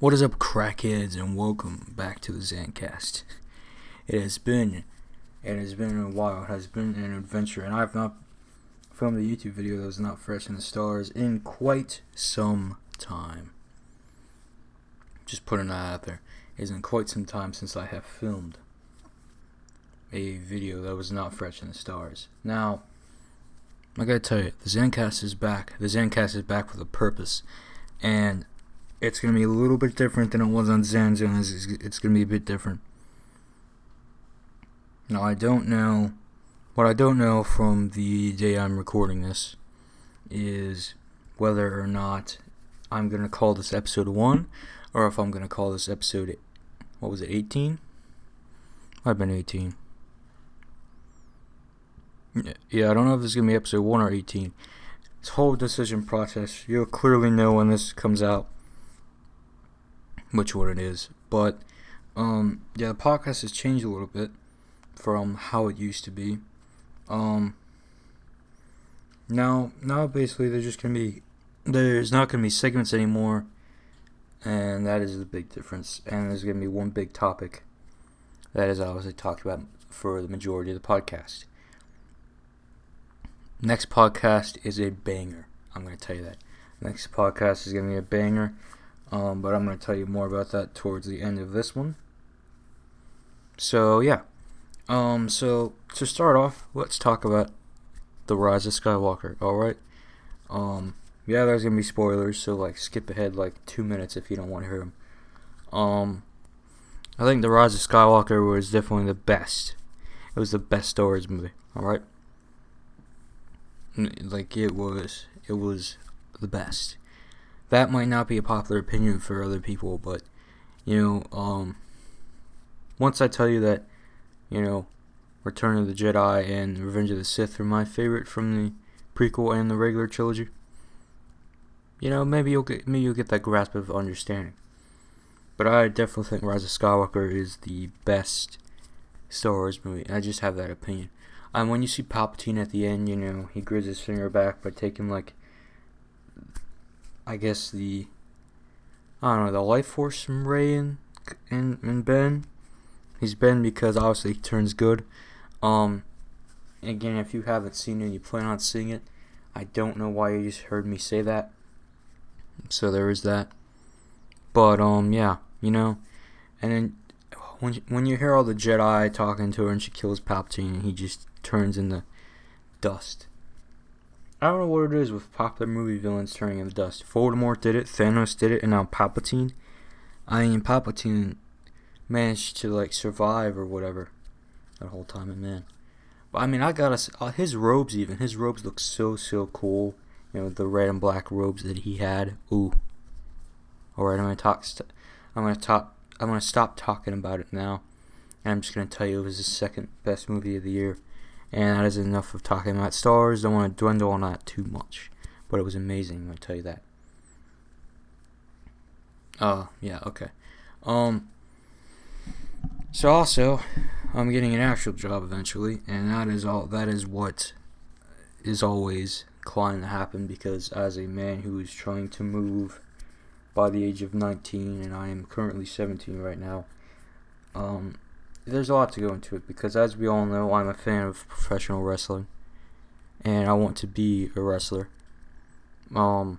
What is up, crackheads, and welcome back to the Xancast. It has been a while. It has been an adventure, and I've not filmed a YouTube video that was not fresh in the stars in quite some time. Just putting that out there. It isn't quite some time since I have filmed a video that was not fresh in the stars. Now, I gotta tell you, the Xancast is back. The Xancast is back with a purpose, and it's going to be a little bit different than it was on Xanzone. It's going to be a bit different. Now, what I don't know from the day I'm recording this is whether or not I'm going to call this episode 1 or if I'm going to call this episode, 18? Might have been 18. Yeah, I don't know if this is going to be episode 1 or 18. This whole decision process, you'll clearly know when this comes out which one it is, but the podcast has changed a little bit from how it used to be. Now basically there's not gonna be segments anymore, and that is the big difference. And there's gonna be one big topic that is obviously talked about for the majority of the podcast. Next podcast is a banger. I'm gonna tell you that. Next podcast is gonna be a banger. But I'm going to tell you more about that towards the end of this one. So, yeah. So, to start off, let's talk about The Rise of Skywalker, alright? Yeah, there's going to be spoilers, so, skip ahead, 2 minutes if you don't want to hear them. I think The Rise of Skywalker was definitely the best. It was the best Star Wars movie, alright? It was the best. That might not be a popular opinion for other people, but, once I tell you that, Return of the Jedi and Revenge of the Sith are my favorite from the prequel and the regular trilogy, maybe you'll get that grasp of understanding. But I definitely think Rise of Skywalker is the best Star Wars movie. I just have that opinion. And when you see Palpatine at the end, he grabs his finger back by taking, I guess the life force from Rey and Ben. He's Ben because obviously he turns good. Again, if you haven't seen it and you plan on seeing it, I don't know why you just heard me say that. So there is that. But yeah, and then when you hear all the Jedi talking to her and she kills Palpatine and he just turns into dust. I don't know what it is with popular movie villains turning into dust. Voldemort did it, Thanos did it, and now Palpatine. Palpatine managed to survive or whatever that whole time, and man. But I gotta his robes look so cool. The red and black robes that he had. Ooh. All right, I'm gonna stop talking about it now, and I'm just gonna tell you it was the second best movie of the year. And that is enough of talking about Star Wars. Don't want to dwindle on that too much. But it was amazing, I'm going to tell you that. Yeah, okay. So also, I'm getting an actual job eventually. And that is what is always inclined to happen. Because as a man who is trying to move by the age of 19, and I am currently 17 right now, there's a lot to go into it, because as we all know, I'm a fan of professional wrestling, and I want to be a wrestler. I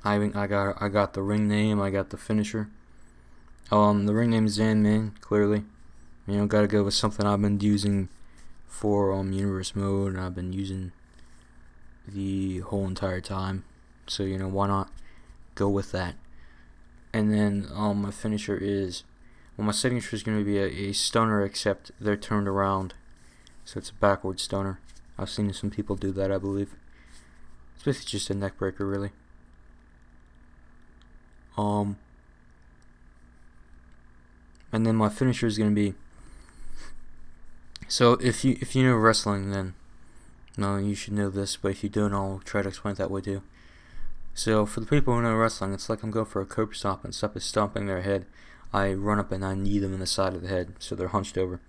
got the ring name, I got the finisher. The ring name is Zan-Man, clearly. Gotta go with something I've been using for universe mode, and I've been using the whole entire time. So why not go with that? And then my finisher is. Well, my signature is going to be a stunner, except they're turned around. So it's a backward stunner. I've seen some people do that, I believe. It's basically just a neck breaker, really. And then my finisher is going to be... So if you know wrestling, then... No, you should know this, but if you don't, I'll try to explain it that way too. So for the people who know wrestling, it's like I'm going for a curb stomp, and instead of stomping their head, I run up and I knee them in the side of the head, so they're hunched over.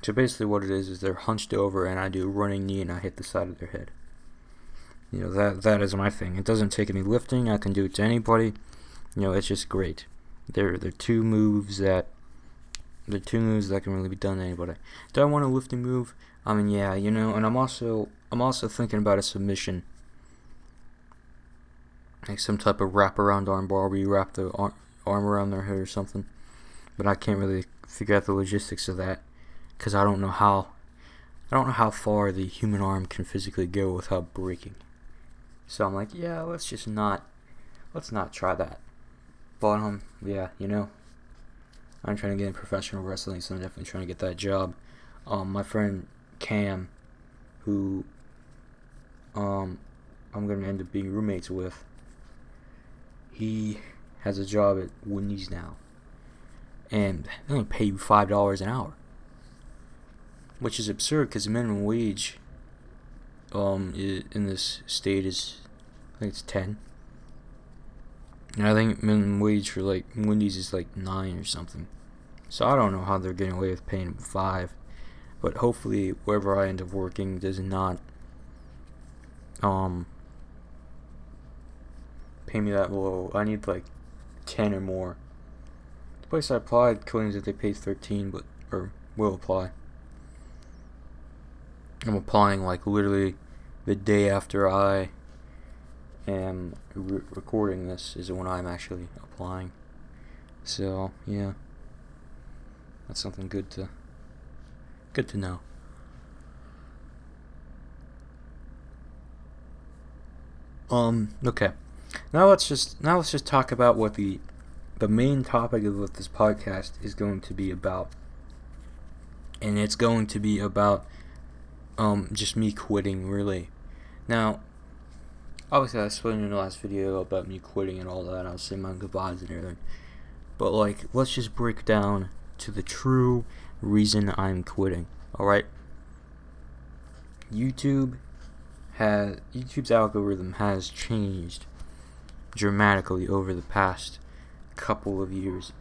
So basically what it is they're hunched over, and I do a running knee and I hit the side of their head. That is my thing. It doesn't take any lifting. I can do it to anybody. it's just great. They're two moves that can really be done to anybody. Do I want a lifting move? I mean, yeah, and I'm also thinking about a submission, like some type of wraparound armbar where you wrap the arm around their head or something. But I can't really figure out the logistics of that because I don't know how far the human arm can physically go without breaking. So I'm like, yeah, let's not try that. But yeah, I'm trying to get in professional wrestling, so I'm definitely trying to get that job. My friend Cam, who I'm gonna end up being roommates with, he has a job at Wendy's now, and they only pay you $5 an hour, which is absurd because the minimum wage in this state is, I think it's 10. And I think minimum wage for like Wendy's is like 9 or something. So I don't know how they're getting away with paying 5. But hopefully wherever I end up working does not pay me that low. I need like 10 or more. The place I applied claims that they pay 13, or will apply. I'm applying like literally the day after I am recording this is when I'm actually applying. So yeah, that's something good to know. Okay. Now let's just talk about what the main topic of what this podcast is going to be about. And it's going to be about just me quitting, really. Now, obviously I explained in the last video about me quitting and all that. I was saying my goodbyes and everything. But like, let's just break down to the true reason I'm quitting. Alright? YouTube's algorithm has changed dramatically over the past couple of years.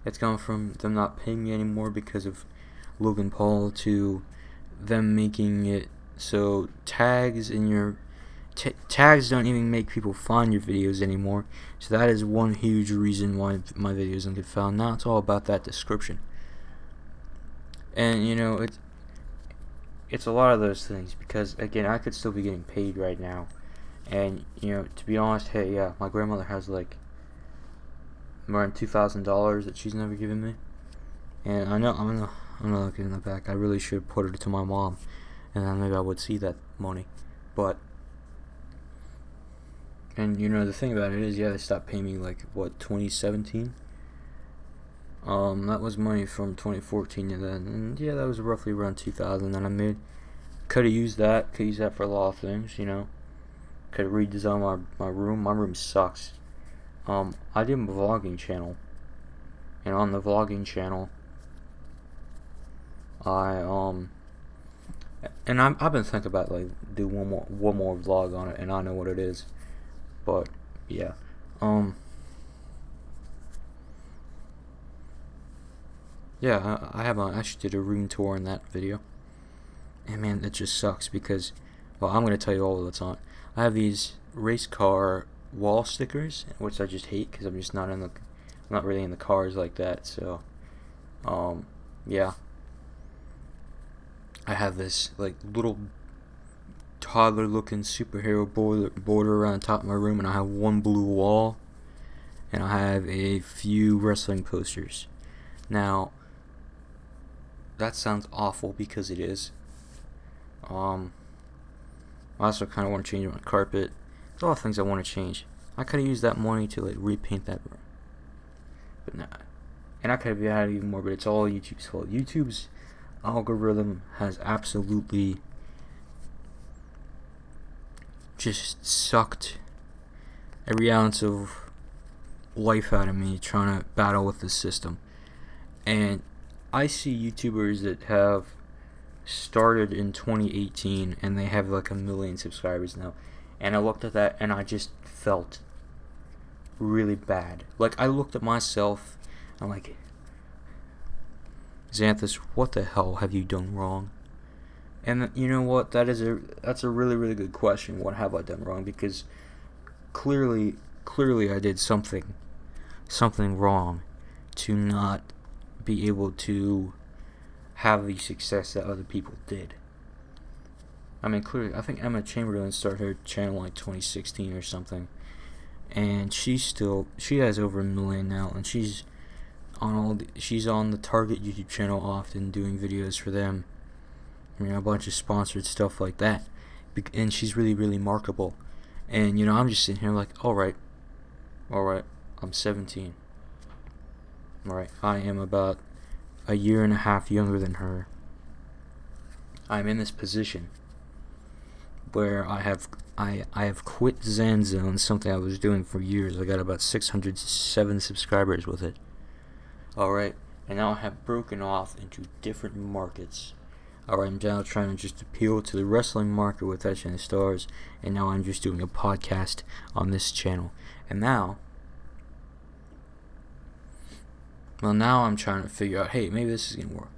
It's gone from them not paying me anymore because of Logan Paul to them making it so tags in your tags don't even make people find your videos anymore. So that is one huge reason why my videos don't get found. Now it's all about that description. And it's a lot of those things, because again, I could still be getting paid right now, and to be honest, hey, yeah, my grandmother has like around $2,000 that she's never given me, and I know I'm not looking in the back. I really should put it to my mom, and then maybe I would see that money. But the thing about it is, yeah, they stopped paying me like 2017. That was money from 2014 and yeah, that was roughly around 2,000 that I made. Could have used that for a lot of things, Could have redesigned my room. My room sucks. I did a vlogging channel, and on the vlogging channel, I've been thinking about like do one more vlog on it, and I know what it is, but yeah, yeah, I actually did a room tour in that video, and man, that just sucks because, well, I'm gonna tell you all what's on. I have these race car wall stickers, which I just hate because I'm just not really in the cars like that. So, yeah, I have this like little toddler-looking superhero border around the top of my room, and I have one blue wall, and I have a few wrestling posters. Now, that sounds awful because it is. I also kind of want to change my carpet. There's a lot of things I want to change. I could have used that money to like repaint that room, but nah. And I could have had even more, but it's all YouTube's fault. YouTube's algorithm has absolutely just sucked every ounce of life out of me trying to battle with this system. And I see YouTubers that have started in 2018 and they have like 1 million subscribers now, and I looked at that and I just felt really bad. Like, I looked at myself, I'm like, Xanthus, what the hell have you done wrong? And you know what, that's a really, really good question. What have I done wrong? Because clearly I did something something wrong to not be able to have the success that other people did. I mean, clearly, I think Emma Chamberlain started her channel like 2016 or something, and she has over 1 million now, and she's on the Target YouTube channel often, doing videos for them, a bunch of sponsored stuff like that, and she's really, really marketable. And I'm just sitting here like, all right, I'm 17. All right, I am about a year and a half younger than her. I'm in this position where I have quit Xanzone, something I was doing for years. I got about 607 subscribers with it. Alright, and now I have broken off into different markets. Alright, I'm now trying to just appeal to the wrestling market with Etching the Stars, and now I'm just doing a podcast on this channel. And now I'm trying to figure out, hey, maybe this is going to work.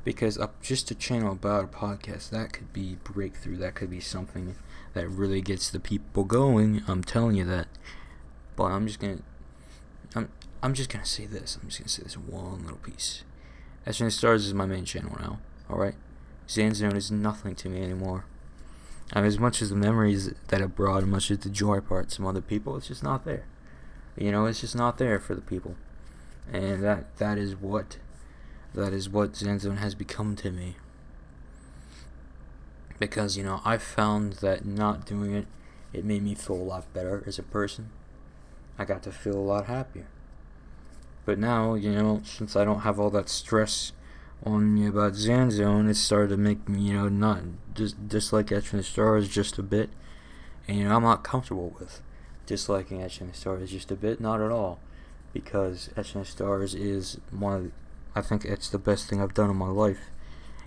Because just a channel about a podcast, that could be breakthrough. That could be something that really gets the people going. I'm telling you that. But I'm just gonna say this. I'm just gonna say this one little piece. Etching the Stars is my main channel now. All right, Xanzone is nothing to me anymore. I mean, as much as the memories that it brought, as much as the joy part, some other people, it's just not there. It's just not there for the people, and that is what Xanzone has become to me. Because, I found that not doing it, it made me feel a lot better as a person. I got to feel a lot happier. But now, since I don't have all that stress on me about Xanzone, it started to make me, not dislike Etching the Stars just a bit. And, I'm not comfortable with disliking Etching the Stars just a bit, not at all. Because Etching the Stars is I think it's the best thing I've done in my life,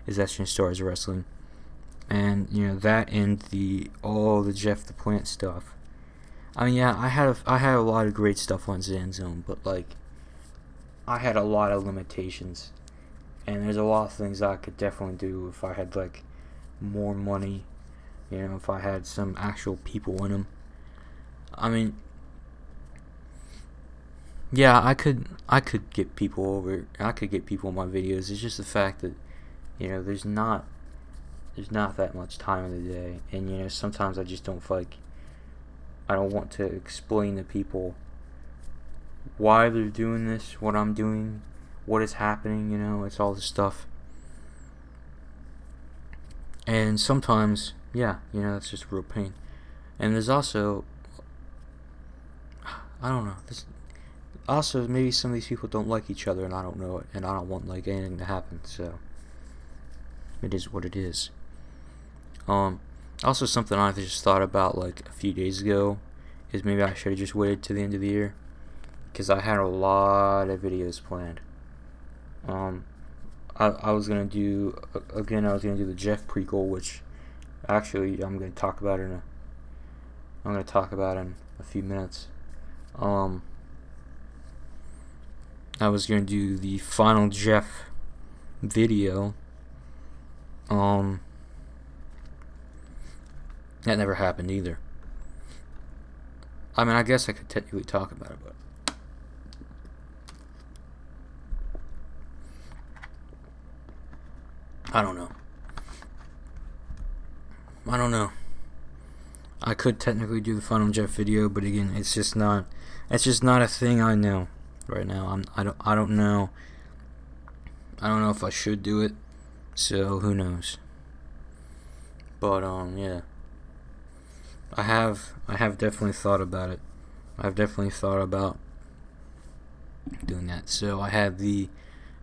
is Etching Stars Wrestling. And, that and all the Jeff the Plant stuff. I mean, yeah, I had a lot of great stuff on Xanzone, but, I had a lot of limitations. And there's a lot of things I could definitely do if I had, more money, if I had some actual people in them. I mean, yeah, I could get people over. I could get people in my videos. It's just the fact that, there's not that much time in the day, and sometimes I just don't feel like I don't want to explain to people why they're doing this, what I'm doing, what is happening. It's all this stuff, and sometimes, yeah, that's just a real pain. And there's also, I don't know. Also, maybe some of these people don't like each other, and I don't know it, and I don't want anything to happen. So it is what it is. Also, something I just thought about a few days ago is maybe I should have just waited to the end of the year, because I had a lot of videos planned. I was gonna do the Jeff prequel, which actually I'm gonna talk about in a few minutes. I was gonna do the final Jeff video. That never happened either. I mean, I guess I could technically talk about it, but I don't know. I could technically do the final Jeff video, but again, it's just not a thing I know right now. I don't know. I don't know if I should do it. So who knows? But yeah. I have definitely thought about it. I've definitely thought about doing that. So I had the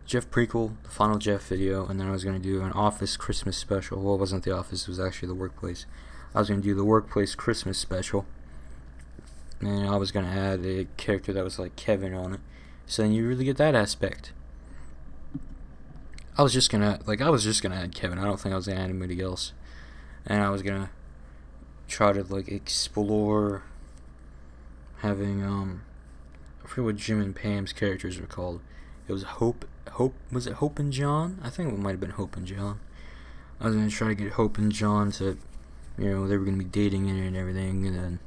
Jeff prequel, the final Jeff video, and then I was going to do an Office Christmas special. Well, it wasn't the Office, it was actually the Workplace. I was going to do the Workplace Christmas special, and I was going to add a character that was like Kevin on it. So then you really get that aspect. I was just gonna add Kevin. I don't think I was gonna add anybody else, and I was gonna try to explore having I forget what Jim and Pam's characters were called. It was Hope. Was it Hope and John? I think it might have been Hope and John. I was gonna try to get Hope and John to, they were gonna be dating and everything, and then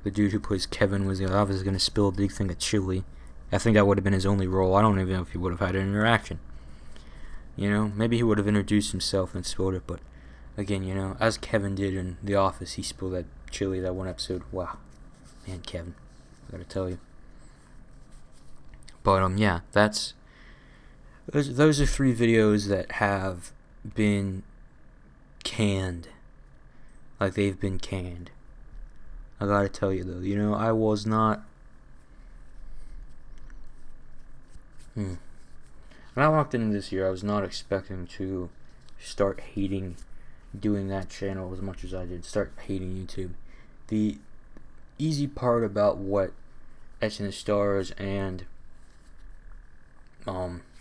the dude who plays Kevin was obviously gonna spill a big thing of chili I think that would have been his only role. I don't even know if he would have had an interaction. You know, maybe he would have introduced himself and spilled it, but again, you know, as Kevin did in The Office, he spilled that chili that one episode. Wow. Man, Kevin, I gotta tell you. But, yeah, those are 3 videos that have been canned. Like, they've been canned. I gotta tell you, though, you know, I was not... When I walked into this year, I was not expecting to start hating doing that channel as much as I did. Start hating YouTube. The easy part about what Etching the Stars and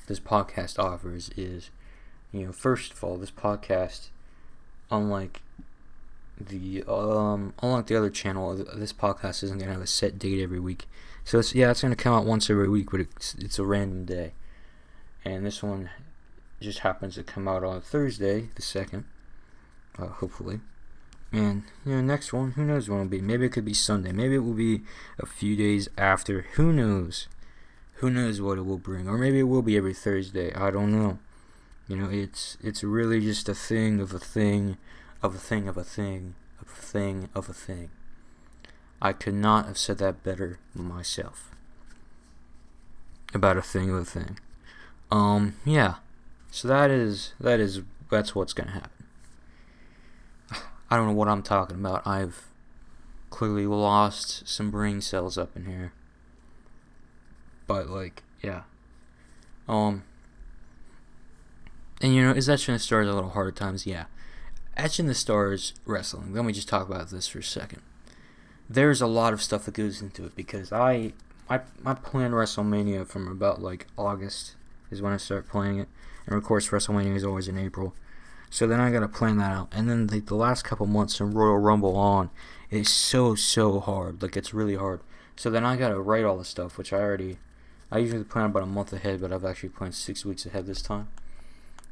this podcast offers is, you know, first of all, this podcast, unlike the other channel, this podcast isn't gonna have a set date every week. So it's gonna come out once every week, but it's a random day. And this one just happens to come out on Thursday, the 2nd, hopefully. And, you know, next one, who knows when it'll be. Maybe it could be Sunday. Maybe it will be a few days after. Who knows? Who knows what it will bring. Or maybe it will be every Thursday. I don't know. You know, it's really just a thing of a thing of a thing of a thing of a thing of a thing. I could not have said that better myself. About a thing of a thing. Yeah. So that's what's gonna happen. I don't know what I'm talking about. I've clearly lost some brain cells up in here. But, like, yeah. And, you know, is Etching the Stars a little hard at times? Yeah. Etching the Stars wrestling. Let me just talk about this for a second. There's a lot of stuff that goes into it because I plan WrestleMania from about, like, August is when I start playing it. And, of course, WrestleMania is always in April. So then I gotta plan that out. And then the last couple months from Royal Rumble on is so hard. Like, it's really hard. So then I gotta write all the stuff, which I usually plan about a month ahead, but I've actually planned 6 weeks ahead this time.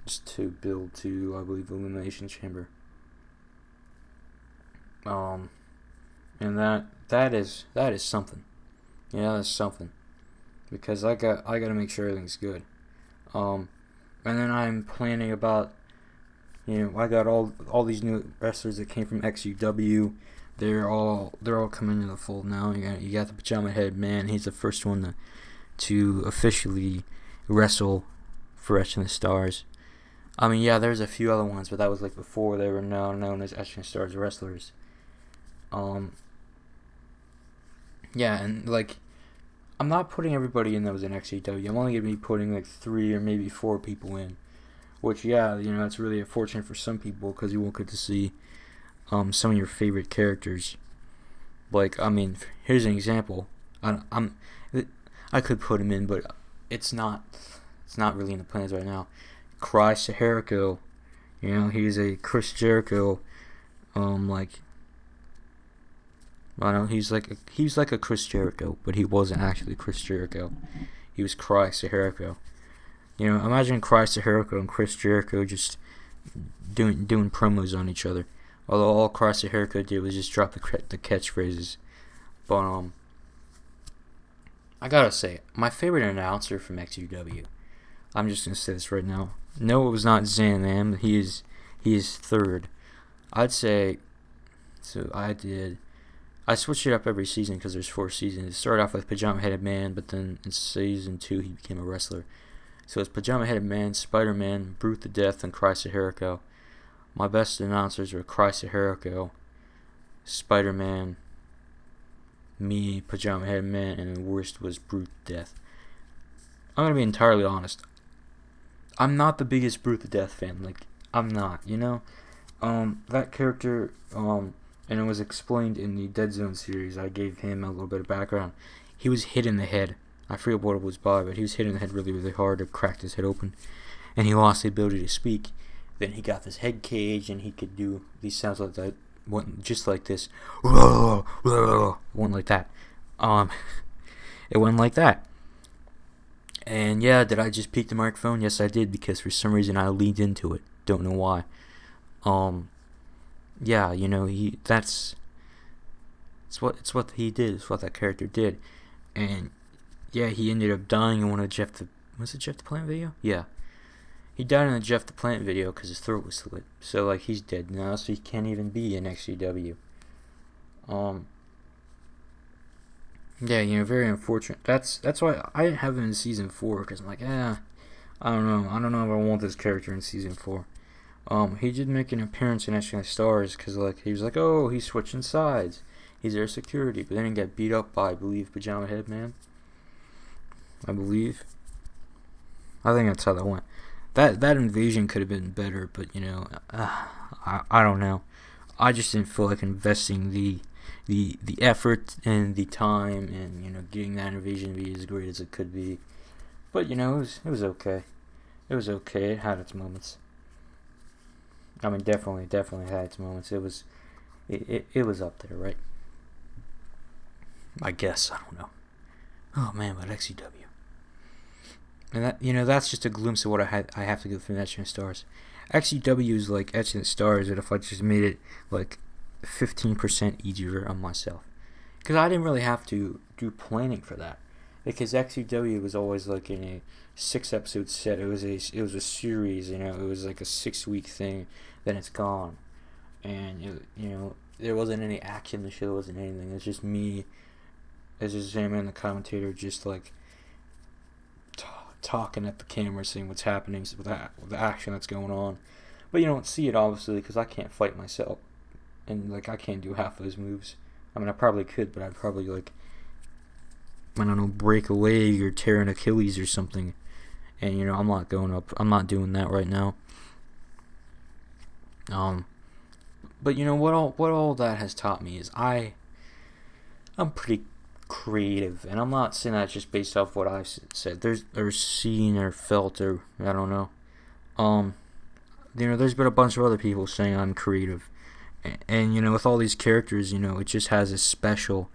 Just to build to, I believe, Elimination Chamber. And that is something. Yeah, that's something. Because I gotta make sure everything's good. And then I'm planning about, you know, I got all these new wrestlers that came from XUW. They're all coming into the fold now. You got the Pajama Head Man. He's the first one to officially wrestle for Etching the Stars. I mean, yeah, there's a few other ones, but that was like before they were now known as Etching the Stars wrestlers. Yeah, and like, I'm not putting everybody in that was in XCW. I'm only going to be putting like 3 or maybe 4 people in. Which, yeah, you know, it's really unfortunate for some people because you won't get to see some of your favorite characters. Like, I mean, here's an example. I could put him in, but it's not really in the plans right now. Cry Saharico, you know, he's a Chris Jericho, like, I don't know, he's like a Chris Jericho, but he wasn't actually Chris Jericho. He was Cry Saharico. You know, imagine Cry Saharico and Chris Jericho just doing promos on each other. Although all Cry Saharico did was just drop the catchphrases. But I gotta say, my favorite announcer from XUW. I'm just gonna say this right now. No, it was not Zanam. He is third. I'd say. So I switched it up every season because there's 4 seasons. It started off with Pajama Headed Man, but then in season 2 he became a wrestler. So it's Pajama Headed Man, Spider-Man, Brute the Death, and Cry Saharico. My best announcers were Cry Saharico, Spider-Man, me, Pajama Headed Man, and the worst was Brute Death. I'm gonna be entirely honest. I'm not the biggest Brute the Death fan. Like, I'm not, you know? That character, and it was explained in the Dead Zone series. I gave him a little bit of background. He was hit in the head. I forget what it was by, but he was hit in the head really, really hard. It cracked his head open, and he lost the ability to speak. Then he got this head cage, and he could do these sounds like that. Went just like this. Went like that. It went like that. And yeah, did I just peek the microphone? Yes, I did, because for some reason I leaned into it. Don't know why. Yeah, you know, it's what he did. It's what that character did. And yeah, he ended up dying in one of was it Jeff the Plant video? Yeah. He died in the Jeff the Plant video because his throat was slit. So, like, he's dead now, so he can't even be in XCW. Yeah, very unfortunate. That's why I didn't have him in season 4, because I'm like, I don't know if I want this character in season 4. He did make an appearance in Starwars, because, like, he was like, oh, he's switching sides. He's their security, but then he got beat up by, I believe, Pajama Head Man. I believe. I think that's how that went. That invasion could have been better, but, I don't know. I just didn't feel like investing the effort and the time and, getting that invasion to be as great as it could be. But, it was okay. It was okay. It had its moments. I mean, definitely had its moments. It was up there, right? I guess. I don't know. Oh, man, but XCW. And that, that's just a glimpse of what I have to go through in Etching Stars. XCW is like Etching Stars, that if I just made it like 15% easier on myself. Because I didn't really have to do planning for that. Because XCW was always like in a 6-episode set. It was a series, it was like a 6-week thing. Then it's gone. And, there wasn't any action in the show, there wasn't anything. It's just me as a Zam, the commentator, just like talking at the camera, seeing what's happening with the action that's going on. But you don't see it, obviously, because I can't fight myself. And, like, I can't do half those moves. I mean, I probably could, but I'd probably, like, I don't know, break a leg or tear an Achilles or something. And, I'm not doing that right now. But, what all that has taught me is I'm pretty creative, and I'm not saying that just based off what I've said. Or seen or felt, or I don't know. There's been a bunch of other people saying I'm creative, and with all these characters, it just has a special.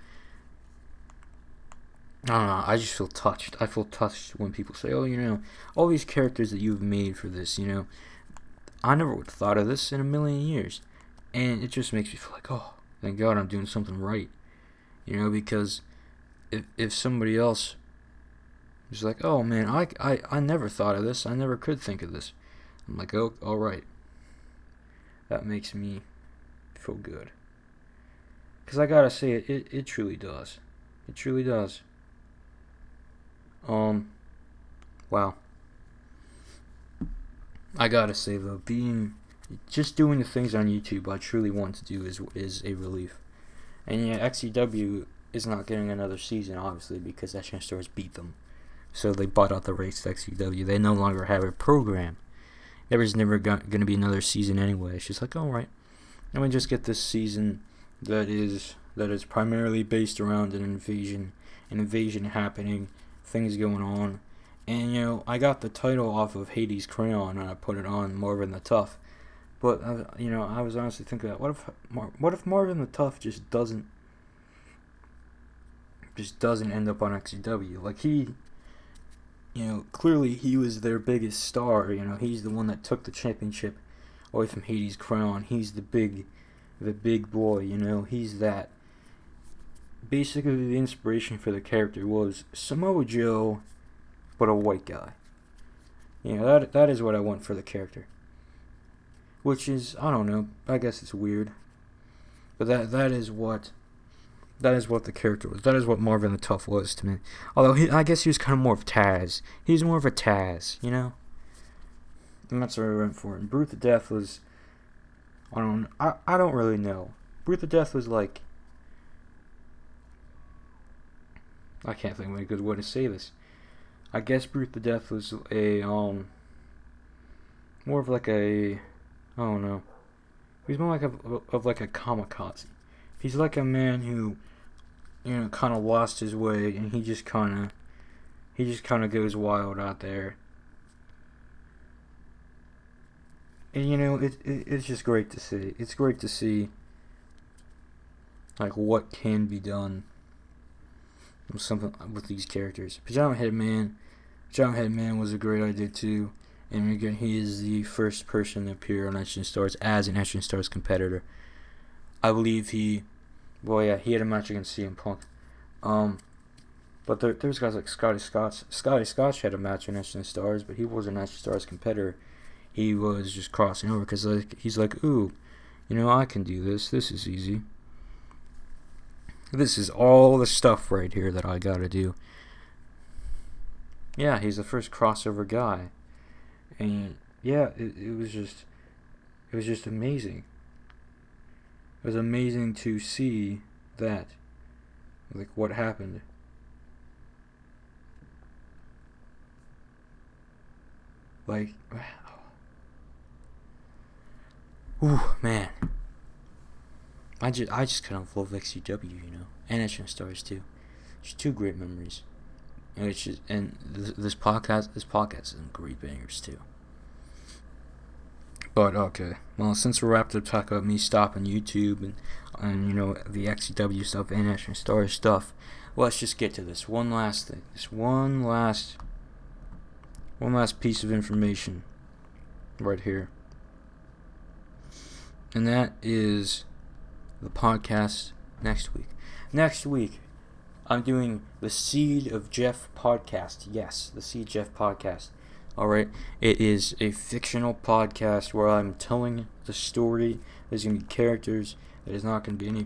I don't know. I just feel touched. I feel touched when people say, "Oh, all these characters that you've made for this, I never would have thought of this in a million years," and it just makes me feel like, oh, thank God I'm doing something right, because if somebody else is like, oh man, I never thought of this, I never could think of this, I'm like, oh, all right, that makes me feel good, because I gotta say it truly does. It truly does. Wow. I gotta say though, just doing the things on YouTube I truly want to do is a relief. And yeah, XCW is not getting another season, obviously, because Etching Stars beat them. So they bought out the rights to XCW. They no longer have a program. There was never going to be another season anyway. It's just like, all right, let me just get this season that is primarily based around an invasion happening, things going on. And, I got the title off of Hades' Crayon, and I put it on Marvin the Tough. But, I was honestly thinking that, what if Marvin the Tough just doesn't end up on XCW? Like, he, clearly he was their biggest star. He's the one that took the championship away from Hades' Crown. He's the big boy. He's that. Basically, the inspiration for the character was Samoa Joe, but a white guy. That is what I want for the character. Which is, I don't know, I guess it's weird. But that is what the character was. That is what Marvin the Tough was to me. Although I guess he was kind of more of Taz. He's more of a Taz, And that's what I went for. And Brute the Death was, I don't really know. Brute the Death was like, I can't think of a good way to say this. I guess Brute the Death was a more of like a, I don't know. He's more like of a kamikaze. He's like a man who, kind of lost his way, and he just kind of goes wild out there. And it's just great to see. It's great to see, like, what can be done with something with these characters. Pajama Head Man was a great idea too. And again, he is the first person to appear on Etching Stars as an Etching Stars competitor. I believe he had a match against CM Punk. But there's guys like Scotty Scotch. Scotty Scotch had a match in Edge and Stars, but he wasn't an Edge and Stars competitor. He was just crossing over because he's like, ooh, I can do this. This is easy. This is all the stuff right here that I gotta do. Yeah, he's the first crossover guy, and yeah, it was just amazing. It was amazing to see that, like, what happened. Like, ooh, man. I just kind of love XCW, and Edge and Stars too. Just two great memories. And it's just, and this podcast is some great bangers too. But okay, well, since we're wrapped up talking about me stopping YouTube and the XCW stuff and Edge and Stars stuff, let's just get to this one last thing. This one last piece of information right here. And that is the podcast next week. Next week, I'm doing the Seed of Jeff podcast. Yes, the Seed Jeff podcast. Alright, it is a fictional podcast where I'm telling the story. There's going to be characters. There's not going to be any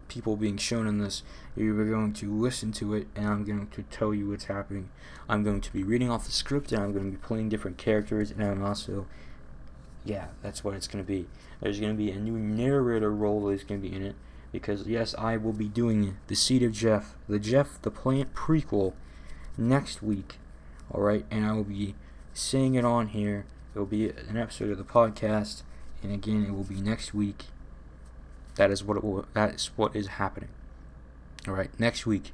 people being shown in this. You're going to listen to it, and I'm going to tell you what's happening. I'm going to be reading off the script, and I'm going to be playing different characters, and I'm also... yeah, that's what it's going to be. There's going to be a new narrator role that's going to be in it. Because, yes, I will be doing the Seed of Jeff, the Plant prequel, next week. Alright, and I will be saying it on here. It will be an episode of the podcast. And again, it will be next week. That is what is happening. Alright, next week.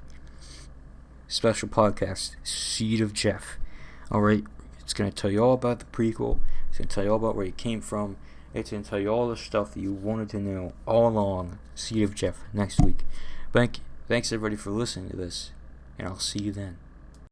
Special podcast, Seed of Jeff. Alright, it's going to tell you all about the prequel. It's going to tell you all about where he came from. It's going to tell you all the stuff that you wanted to know all along. Seed of Jeff next week. Thanks everybody for listening to this, and I'll see you then.